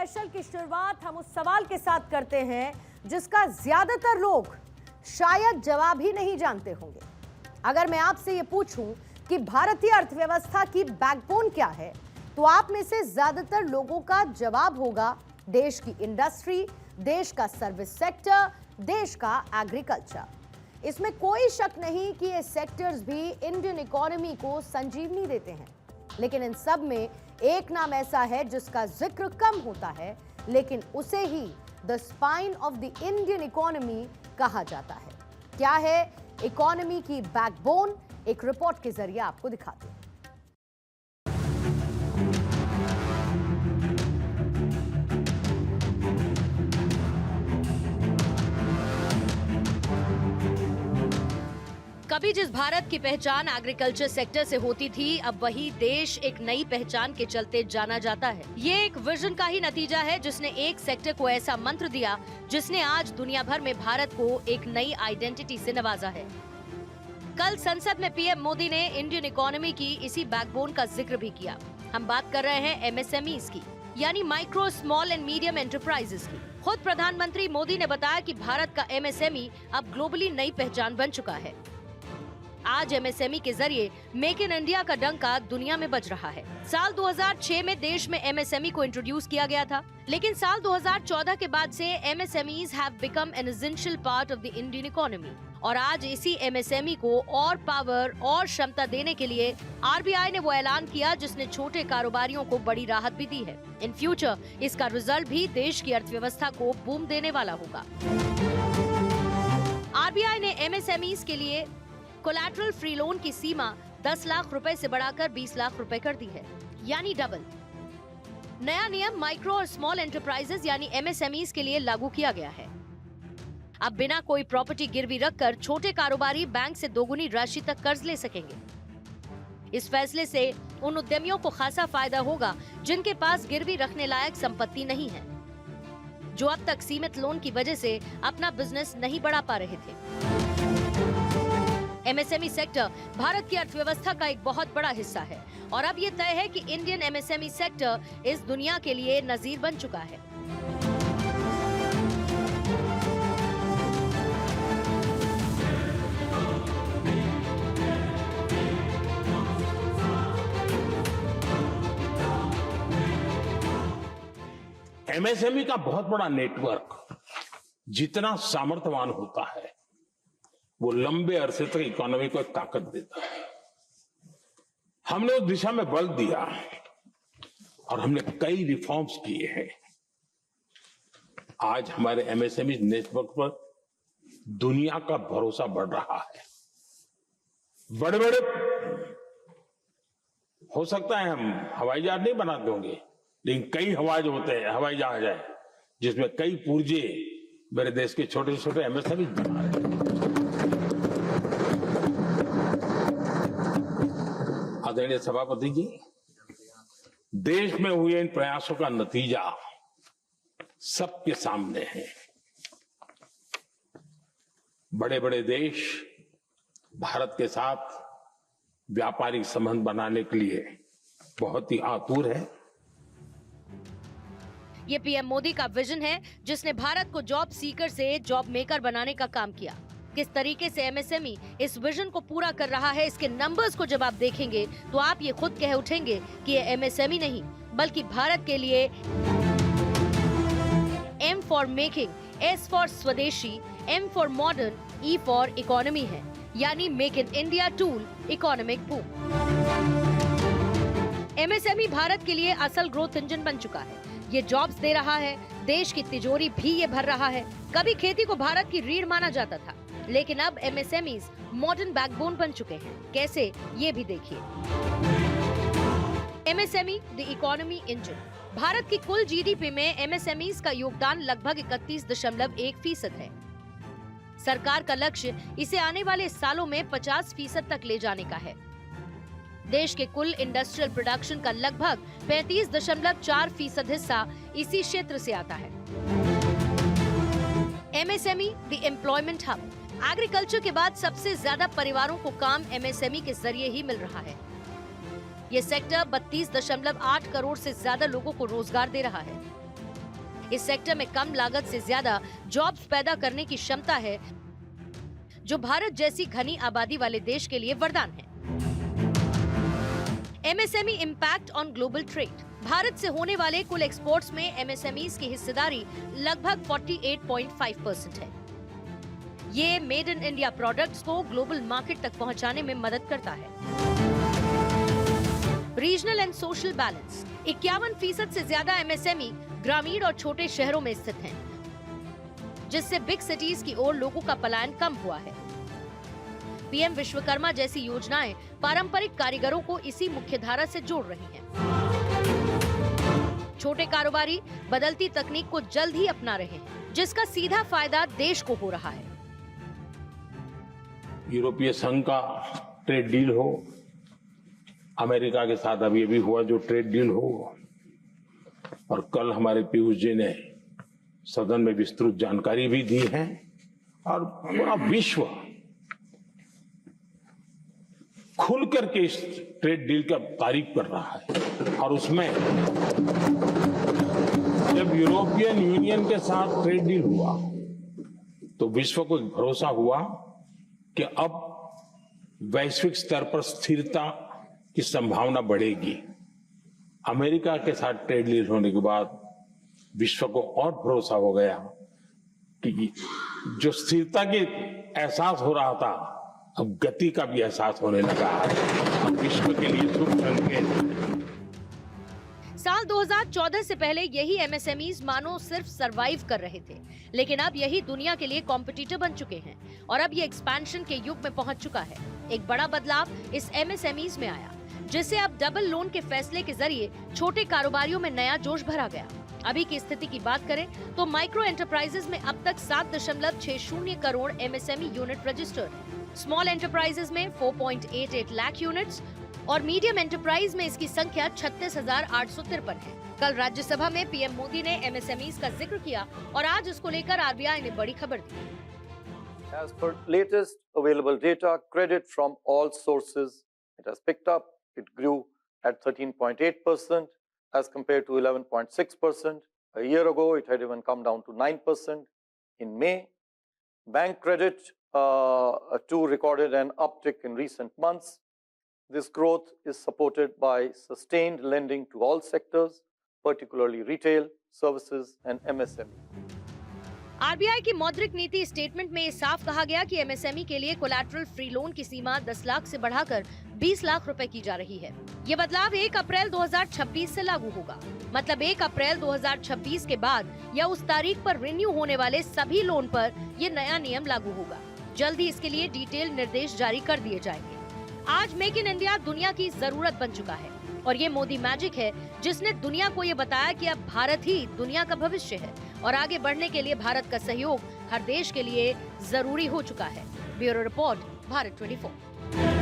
Special की शुरुआत हम उस सवाल के साथ करते हैं जिसका ज्यादातर लोग शायद जवाब ही नहीं जानते होंगे। अगर मैं आपसे ये पूछूं कि भारतीय अर्थव्यवस्था की बैकबोन क्या है, तो आप में से ज्यादातर लोगों का जवाब होगा देश की इंडस्ट्री, देश का सर्विस सेक्टर, देश का एग्रीकल्चर। इसमें कोई शक नहीं कि ये सेक्टर्स भी इंडियन इकोनॉमी को संजीवनी देते हैं, लेकिन इन सब में एक नाम ऐसा है जिसका जिक्र कम होता है, लेकिन उसे ही the spine of the Indian economy कहा जाता है। क्या है इकोनॉमी की बैकबोन, एक रिपोर्ट के जरिए आपको दिखाते हैं। कभी जिस भारत की पहचान एग्रीकल्चर सेक्टर से होती थी, अब वही देश एक नई पहचान के चलते जाना जाता है। ये एक विजन का ही नतीजा है जिसने एक सेक्टर को ऐसा मंत्र दिया जिसने आज दुनिया भर में भारत को एक नई आइडेंटिटी से नवाजा है। कल संसद में पीएम मोदी ने इंडियन इकोनॉमी की इसी बैकबोन का जिक्र भी किया। हम बात कर रहे हैं एमएसएमईज की, यानी micro, small and medium enterprises की। खुद प्रधानमंत्री मोदी ने बताया कि भारत का एमएसएमई अब ग्लोबली नई पहचान बन चुका है। आज एमएसएमई के जरिए मेक इन इंडिया का डंका दुनिया में बज रहा है। साल 2006 में देश में एमएसएमई को इंट्रोड्यूस किया गया था, लेकिन साल 2014 के बाद से MSMEs have become an essential part of the Indian economy. और आज इसी एमएसएमई को और पावर और क्षमता देने के लिए आरबीआई ने वो ऐलान किया जिसने छोटे कारोबारियों को बड़ी राहत भी दी है। इन फ्यूचर इसका रिजल्ट भी देश की अर्थव्यवस्था को बूम देने वाला होगा। आरबीआई ने एमएसएमईज के लिए कोलैटरल फ्री लोन की सीमा 10 लाख रुपए से बढ़ाकर 20 लाख रुपए कर दी है, यानी डबल। नया नियम माइक्रो और स्मॉल एंटरप्राइजेस यानी एमएसएमईज के लिए लागू किया गया है। अब बिना कोई प्रॉपर्टी गिरवी रखकर छोटे कारोबारी बैंक से दोगुनी राशि तक कर्ज ले सकेंगे। इस फैसले से उन उद्यमियों को खासा फायदा होगा जिनके पास गिरवी रखने लायक संपत्ति नहीं है, जो अब तक सीमित लोन की वजह से अपना बिजनेस नहीं बढ़ा पा रहे थे। एमएसएमई सेक्टर भारत की अर्थव्यवस्था का एक बहुत बड़ा हिस्सा है और अब ये तय है कि इंडियन एमएसएमई सेक्टर इस दुनिया के लिए नजीर बन चुका है। एमएसएमई का बहुत बड़ा नेटवर्क जितना सामर्थ्यवान होता है, वो लंबे अरसे तक इकोनॉमी को एक ताकत देता है। हमने उस दिशा में बल दिया और हमने कई रिफॉर्म्स किए हैं। आज हमारे एमएसएमई नेटवर्क पर दुनिया का भरोसा बढ़ रहा है। बड़े बड़े हो सकता है हम हवाई जहाज नहीं बनाते होंगे, लेकिन कई हवाई जहाज है जिसमें कई पुर्जे मेरे देश के छोटे छोटे एमएसएमई बना रहे हैं। आदरणीय सभापति जी, देश में हुए इन प्रयासों का नतीजा सबके सामने है। बड़े बड़े देश भारत के साथ व्यापारिक संबंध बनाने के लिए बहुत ही आतुर है। ये पीएम मोदी का विजन है जिसने भारत को जॉब सीकर से जॉब मेकर बनाने का काम किया। किस तरीके से एमएसएमई इस विजन को पूरा कर रहा है, इसके नंबर्स को जब आप देखेंगे तो आप ये खुद कह उठेंगे कि ये एमएसएमई नहीं बल्कि भारत के लिए M for making, S for swadeshi, M for modern, E for economy है, यानी make in India tool economic boom. MSME Bharat के लिए असल ग्रोथ इंजन बन चुका है। ये जॉब्स दे रहा है, देश की तिजोरी भी ये भर रहा है। कभी खेती को भारत की रीढ़ माना जाता था, लेकिन अब एमएसएमईज मॉडर्न बैकबोन बन चुके हैं। कैसे, ये भी देखिए। MSME the economy engine. Bharat की कुल जीडीपी में एमएसएमईज का योगदान लगभग 31.1% है। सरकार का लक्ष्य इसे आने वाले सालों में 50% तक ले जाने का है। देश के कुल इंडस्ट्रियल प्रोडक्शन का लगभग 35.4% हिस्सा इसी क्षेत्र से आता है। MSME the employment hub. Agriculture के बाद सबसे ज्यादा परिवारों को काम एमएसएमई के जरिए ही मिल रहा है। ये सेक्टर 32.8 करोड़ से ज्यादा लोगों को रोजगार दे रहा है। इस सेक्टर में कम लागत से ज्यादा जॉब्स पैदा करने की क्षमता है, जो भारत जैसी घनी आबादी वाले देश के लिए वरदान है। MSME impact on global trade. Bharat से होने वाले कुल एक्सपोर्ट्स में एमएसएमईज की हिस्सेदारी लगभग 48.5% है। ये मेड इन इंडिया प्रोडक्ट्स को ग्लोबल मार्केट तक पहुंचाने में मदद करता है। Regional and social balance. 51% से ज्यादा एमएसएमई ग्रामीण और छोटे शहरों में स्थित हैं, जिससे बिग सिटीज की ओर लोगों का पलायन कम हुआ है। पीएम विश्वकर्मा जैसी योजनाएं पारंपरिक कारीगरों को इसी मुख्यधारा से जोड़ रही हैं। छोटे कारोबारी बदलती तकनीक को जल्द ही अपना रहे हैं, जिसका सीधा फायदा देश को हो रहा है। यूरोपीय संघ का ट्रेड डील हो, अमेरिका के साथ अभी अभी हुआ जो ट्रेड डील हो, और कल हमारे पीयूष जी ने सदन में विस्तृत जानकारी भी दी है, और पूरा विश्व खुल करके इस ट्रेड डील का तारीफ कर रहा है। और उसमें जब यूरोपियन यूनियन के साथ ट्रेड डील हुआ तो विश्व को एक भरोसा हुआ कि अब वैश्विक स्तर पर स्थिरता की संभावना बढ़ेगी। अमेरिका के साथ ट्रेड डील होने के बाद विश्व को और भरोसा हो गया कि जो स्थिरता के एहसास हो रहा था, अब गति का भी एहसास होने लगा है। विश्व के लिए शुभ संकेत। साल 2014 से पहले यही एमएसएमईज मानो सिर्फ सरवाइव कर रहे थे, लेकिन अब यही दुनिया के लिए कॉम्पिटिटर बन चुके हैं और अब ये एक्सपेंशन के युग में पहुंच चुका है। एक बड़ा बदलाव इस एमएसएमईज में आया, जिससे अब डबल लोन के फैसले के जरिए छोटे कारोबारियों में नया जोश भरा गया। अभी की स्थिति की बात करें तो माइक्रो एंटरप्राइजेज में अब तक 7.60 करोड़ एमएसएमई यूनिट रजिस्टर्ड है। स्मॉल एंटरप्राइजेज में 4.88 लाख यूनिट्स और मीडियम एंटरप्राइज में इसकी संख्या 36,853 है। कल राज्यसभा में पीएम मोदी ने एमएसएमईज का जिक्र किया और आज इसको लेकर आरबीआई ने बड़ी खबर दी। As per latest available data, credit from all sources, it has picked up. It grew at 13.8% as compared to 11.6%. A year ago, it had even come down to 9%. In May, bank credit too recorded an uptick in recent months. This growth is supported by sustained lending to all sectors, particularly retail, services and MSME. RBI की मौद्रिक नीति statement में साफ कहा गया कि MSME के लिए कोलैटरल फ्री लोन की सीमा 10 लाख से बढ़ाकर 20 लाख रुपए की जा रही है। ये बदलाव 1 अप्रैल 2026 से लागू होगा। मतलब 1 अप्रैल 2026 के बाद या उस तारीख पर रिन्यू होने वाले सभी लोन पर ये नया नियम लागू होगा। जल्द ही इसके लिए डिटेल निर्देश जारी कर दिए जाएंगे। आज मेक इन इंडिया दुनिया की जरूरत बन चुका है और ये मोदी मैजिक है, जिसने दुनिया को ये बताया कि अब भारत ही दुनिया का भविष्य है और आगे बढ़ने के लिए भारत का सहयोग हर देश के लिए जरूरी हो चुका है। Bureau report, Bharat 24।